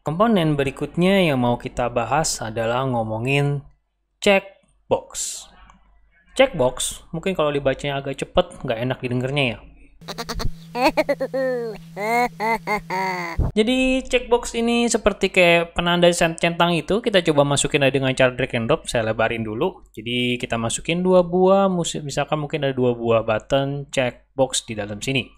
Komponen berikutnya yang mau kita bahas adalah ngomongin checkbox. Checkbox, mungkin kalau dibacanya agak cepet, nggak enak didengarnya ya. Jadi checkbox ini seperti kayak penanda centang itu, kita coba masukin aja dengan cara drag and drop. Saya lebarin dulu. Jadi kita masukin 2 buah, misalkan mungkin ada 2 buah button checkbox di dalam sini.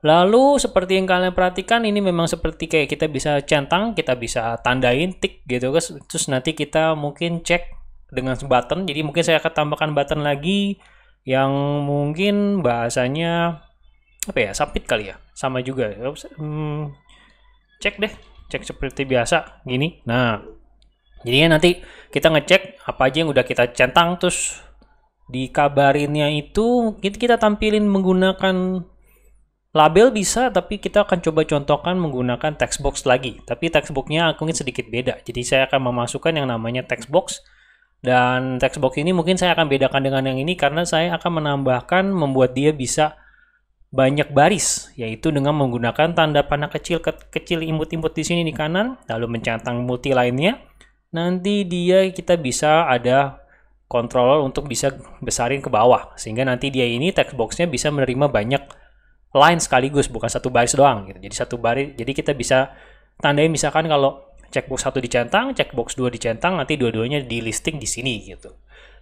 Lalu seperti yang kalian perhatikan, ini memang seperti kayak kita bisa centang, kita bisa tandain tick gitu guys. Terus nanti kita mungkin cek dengan button. Jadi mungkin saya akan tambahkan button lagi yang mungkin bahasanya apa ya, submit kali ya, sama juga. Cek deh, cek seperti biasa gini. Nah, jadinya nanti kita ngecek apa aja yang udah kita centang, terus dikabarinnya itu kita tampilin menggunakan label bisa, tapi kita akan coba contohkan menggunakan text box lagi. Tapi text box-nya mungkin sedikit beda. Jadi saya akan memasukkan yang namanya text box. Dan text box ini mungkin saya akan bedakan dengan yang ini karena saya akan menambahkan membuat dia bisa banyak baris, yaitu dengan menggunakan tanda panah kecil imut-imut di sini di kanan, lalu mencentang multi lainnya. Nanti kita bisa ada controller untuk bisa besarin ke bawah, sehingga nanti dia ini text box-nya bisa menerima banyak line sekaligus, bukan satu baris doang gitu. Jadi satu baris, jadi kita bisa tandain misalkan kalau checkbox 1 dicentang, checkbox 2 dicentang, nanti dua-duanya di listing di sini gitu.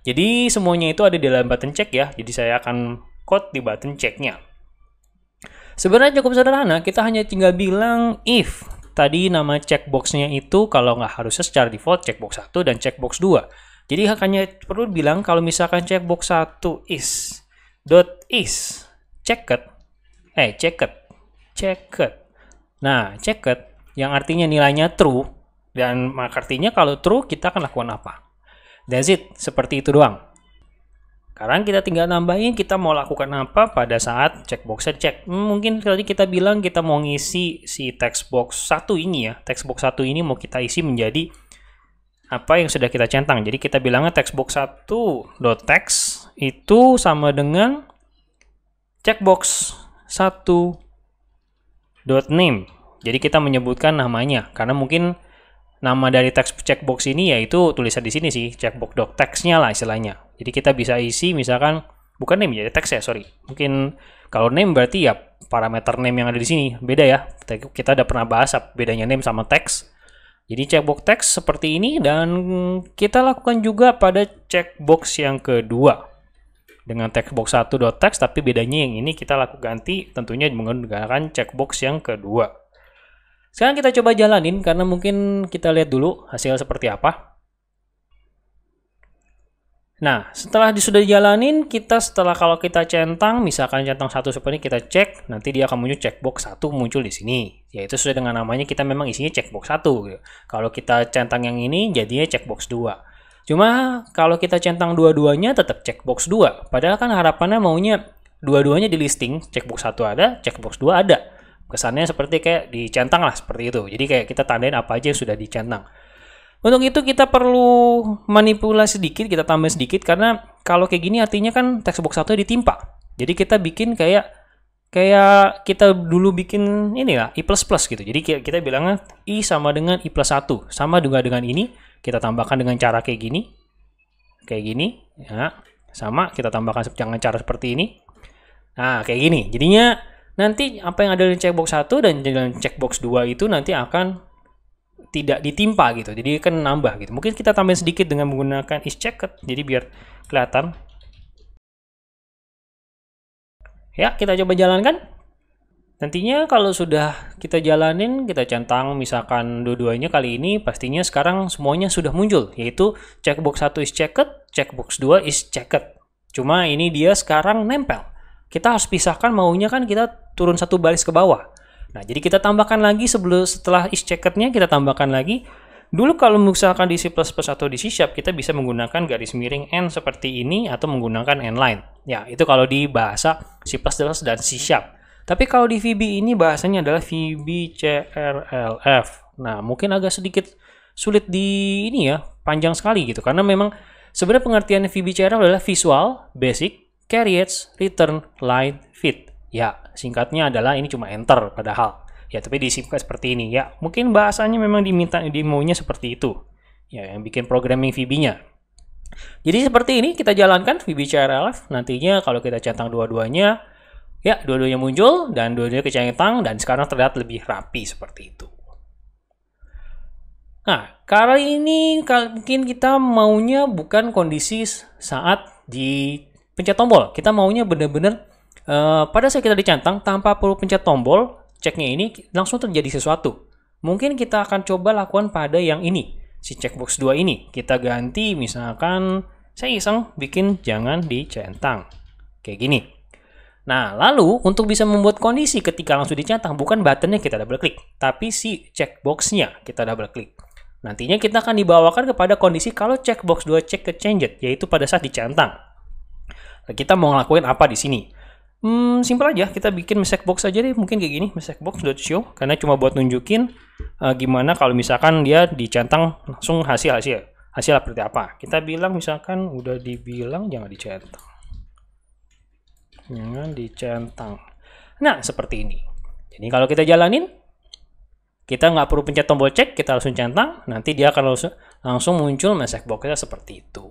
Jadi semuanya itu ada di dalam button check ya. Jadi saya akan code di button check-nya. Sebenarnya cukup sederhana, kita hanya tinggal bilang if tadi nama checkbox-nya itu kalau nggak harusnya secara default checkbox 1 dan checkbox 2. Jadi hanya perlu bilang kalau misalkan checkbox 1 is checked. Nah, checked yang artinya nilainya true, dan artinya kalau true kita akan lakukan apa. That's it, seperti itu doang. Sekarang kita tinggal nambahin kita mau lakukan apa pada saat checkboxnya check. Mungkin tadi kita bilang kita mau ngisi si textbox 1 ini ya. Textbox 1 ini mau kita isi menjadi apa yang sudah kita centang. Jadi kita bilangnya textbox 1.text itu sama dengan checkbox 1.name. Jadi kita menyebutkan namanya karena mungkin nama dari text checkbox ini yaitu tulisan di sini sih, checkbox.text-nya lah istilahnya. Jadi kita bisa isi misalkan bukan name jadi text ya, sorry. Mungkin kalau name berarti ya parameter name yang ada di sini. Beda ya. Kita udah pernah bahas bedanya name sama text. Jadi checkbox text seperti ini, dan kita lakukan juga pada checkbox yang kedua. Dengan textbox 1.text, tapi bedanya yang ini kita ganti tentunya menggunakan checkbox yang kedua. Sekarang kita coba jalanin karena mungkin kita lihat dulu hasil seperti apa. Nah, setelah sudah dijalanin, kalau kita centang, misalkan centang 1 seperti ini kita cek, nanti dia akan muncul checkbox 1 muncul di sini. Yaitu sesuai dengan namanya kita memang isinya checkbox 1 gitu. Kalau kita centang yang ini jadinya checkbox 2. Cuma kalau kita centang dua-duanya tetap checkbox 2. Padahal kan harapannya maunya dua-duanya di listing, checkbox 1 ada, checkbox 2 ada. Kesannya seperti kayak dicentang lah, seperti itu. Jadi kayak kita tandain apa aja yang sudah dicentang. Untuk itu kita perlu manipulasi sedikit, kita tambah sedikit, karena kalau kayak gini artinya kan textbox 1 ditimpa. Jadi kita bikin kayak kita dulu bikin inilah i++ gitu. Jadi kita bilangnya i sama dengan i+1. Sama juga dengan ini, kita tambahkan dengan cara kayak gini ya. Sama kita tambahkan dengan cara seperti ini. Nah, kayak gini. Jadinya nanti apa yang ada di checkbox 1 dan dalam checkbox 2 itu nanti akan tidak ditimpa gitu. Jadi kan nambah gitu. Mungkin kita tambahin sedikit dengan menggunakan isChecked. Jadi biar kelihatan. Ya, kita coba jalankan. Nantinya kalau sudah kita jalanin, kita centang misalkan dua-duanya kali ini, pastinya sekarang semuanya sudah muncul. Yaitu checkbox 1 is checked, checkbox 2 is checked. Cuma ini dia sekarang nempel. Kita harus pisahkan, maunya kan kita turun satu baris ke bawah. Nah, jadi kita tambahkan lagi setelah is checkednya kita tambahkan lagi. Dulu kalau misalkan di C++ atau di C# kita bisa menggunakan garis miring N seperti ini atau menggunakan N-line. Ya, itu kalau di bahasa C++ dan C#. Tapi kalau di VB ini bahasanya adalah VBCRLF. Nah, mungkin agak sedikit sulit di ini ya, panjang sekali gitu. Karena memang sebenarnya pengertian VBCRL adalah Visual, Basic, Carriage, Return, Line, Fit. Ya, singkatnya adalah ini cuma enter padahal. Ya, tapi disingkat seperti ini. Ya, mungkin bahasanya memang dimaunya seperti itu. Ya, yang bikin programming VB-nya. Jadi seperti ini kita jalankan VB-CRLF. Nantinya kalau kita centang dua-duanya, ya dua-duanya muncul dan dua-duanya kecentang dan sekarang terlihat lebih rapi seperti itu. Nah, kali ini mungkin kita maunya bukan kondisi saat dipencet tombol. Kita maunya benar-benar pada saat kita dicentang tanpa perlu pencet tombol, ceknya ini langsung terjadi sesuatu. Mungkin kita akan coba lakukan pada yang ini, si checkbox 2 ini. Kita ganti misalkan saya iseng bikin jangan dicentang. Kayak gini. Nah, lalu untuk bisa membuat kondisi ketika langsung dicentang, bukan buttonnya kita double klik, tapi si checkbox-nya kita double klik. Nantinya kita akan dibawakan kepada kondisi kalau checkbox 2 check ke changed, yaitu pada saat dicentang. Nah, kita mau ngelakuin apa di sini? Simpel aja, kita bikin checkbox aja deh, mungkin kayak gini, checkbox.show, karena cuma buat nunjukin gimana kalau misalkan dia dicentang langsung hasil seperti apa. Kita bilang misalkan udah dibilang jangan dicentang. Nah, seperti ini. Jadi kalau kita jalanin, kita nggak perlu pencet tombol cek, kita langsung centang, nanti dia akan langsung muncul checkbox-nya seperti itu.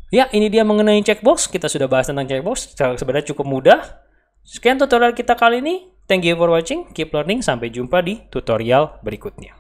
Ya, ini dia mengenai checkbox. Kita sudah bahas tentang checkbox, sebenarnya cukup mudah. Sekian tutorial kita kali ini. Thank you for watching, keep learning, sampai jumpa di tutorial berikutnya.